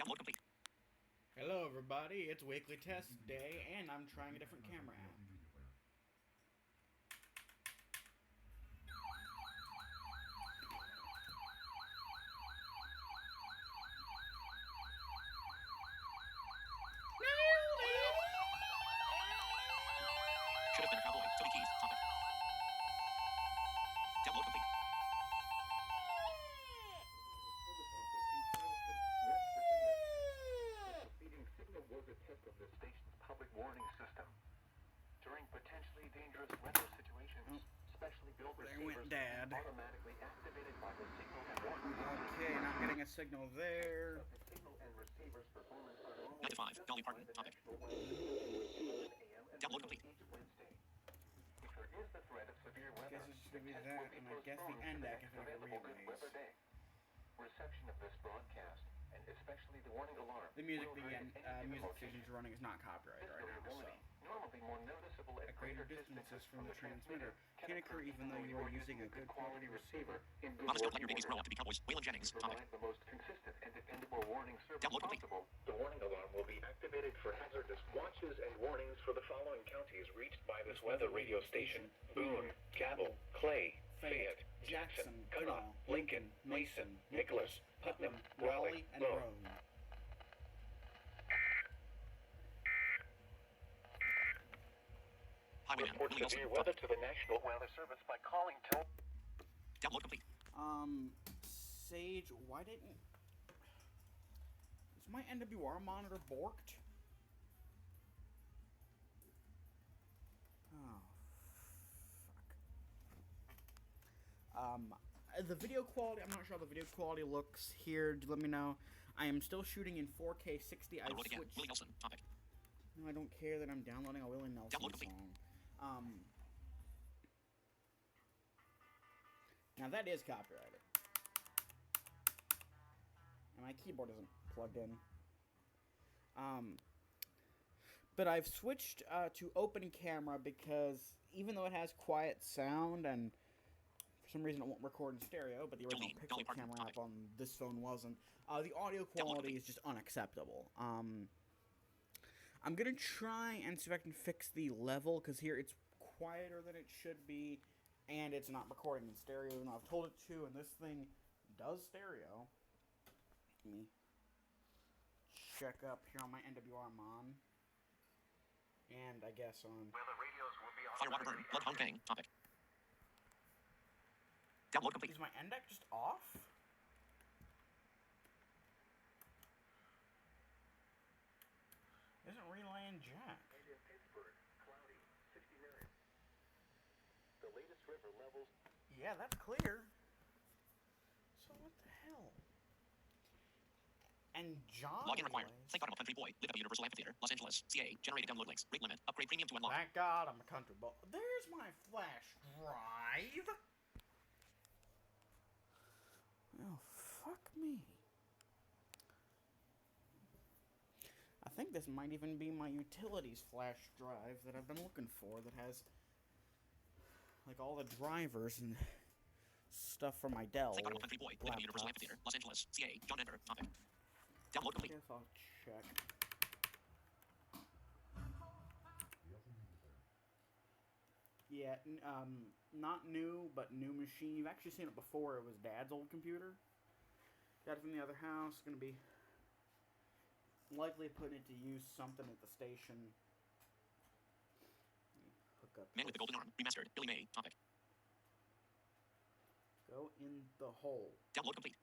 Download complete. Hello everybody, it's weekly test day and I'm trying a different camera app. Should have been a cowboy. Tony Keys. Topic. Download complete. The feeding signal was a test of the station's public warning system. During potentially dangerous weather situations, specially built There receivers went Dad. automatically activated by the signal and warning system. Okay, not getting a signal there. The signal and receiver's performance are normally 9 to 5. Dolly Parton. Topic. Download complete. each Wednesday. If there is the threat of severe I weather, guess it's gonna be the test that, will be and I guess the postponed end to deck next if I get available good relays. weather day. Reception of this broadcast, and especially the warning alarm, The music will vary at any given music location. station's running is not copyrighted This right now, so. variability, normally more noticeable at Greater distances from the transmitter can occur even though you are using a good quality receiver. In good Promise don't let working your babies order. grow up to be cowboys. Waylon Jennings. To Topic. provide the most consistent and dependable warning service Download complete. possible, the warning alarm will be activated for hazardous watches and warnings for the following counties reached by this weather radio station: Boone, Cabell, Clay, Fayette, Jackson, Kanawha, Lincoln, Mason, Nicholas, Putnam, Raleigh, and Boone. Rome. Highwayman. Report Willie severe Wilson. weather Topic. to the National Weather Service by calling toll. Download complete. Sage, why didn't... Is my NWR monitor borked? Oh, fuck. The video quality, I'm not sure how the video quality looks here. Let me know. I am still shooting in 4K 60. I've Download again. switched... Willie Nelson. Topic. No, I don't care that I'm downloading a Willie Nelson Download complete. song. Now that is copyrighted. And my keyboard isn't plugged in. But I've switched to open camera because even though it has quiet sound and for some reason it won't record in stereo, but the original Jolene, Dolly Pixel Parton, camera app topic. on this phone wasn't, the audio quality is just unacceptable. I'm gonna try and see if I can fix the level, because here it's quieter than it should be, and it's not recording in stereo, even though I've told it to, and this thing does stereo. Let me check up here on my NWR mon. And I guess on... Weather radios will be Firewater burn. Bloodhound Gang. Topic. Download complete. Is my NDEC just off? Isn't relaying jack? And in Pittsburgh, cloudy, 69. The latest river levels. Yeah, that's clear. So what the hell? And John. Login required. Thank God I'm a country boy. Live at the Universal Amphitheater, Los Angeles, CA. Generated download links. Rate limit. Upgrade premium to unlock. Thank God I'm a country boy. There's my flash drive. Oh, fuck me. I think this might even be my utilities flash drive that I've been looking for that has like all the drivers and stuff for my Dell. Thank God I'm a country boy. Live at the Universal laptops. Amphitheater, Los Angeles, CA. John Ender. Topic. Download I complete. guess I'll check. Yeah, not new, but new machine. You've actually seen it before. It was Dad's old computer. Got it from the other house. Gonna be likely putting it to use something at the station. Hook up. Man with the Golden Arm. Remastered. Billy May. Topic. Go in the hole. Download complete.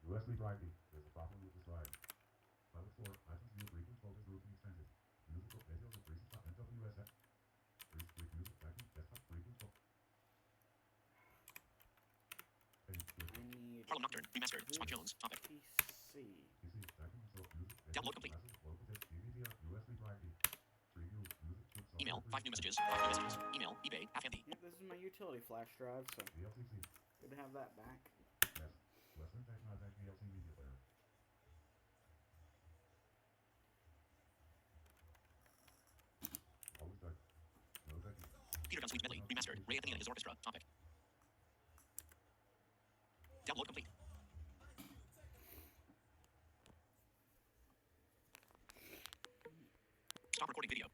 USB drive B. There's a problem with this drive. File 4, items new briefing folders routing extended. Musical videos of recent NWSF. Brief music tracking desktop briefing folder. I need Harlem Nocturne. Remastered. Spike Jones. Topic. PC. PC tracking so music Download complete. classes, local disk DVD USB drive B. Preview music chip software Email. 5 new briefing. messages. 5 new messages. Email. eBay. Half handy. Yep, this is my utility flash drive, so VLCC. good to have that back. Yes. Western Technologic VLC media player. Always dark. No dark. Peter Gunn Suite Medley. Remastered. Ray Anthony and his orchestra. Topic. Download complete. Stop recording video.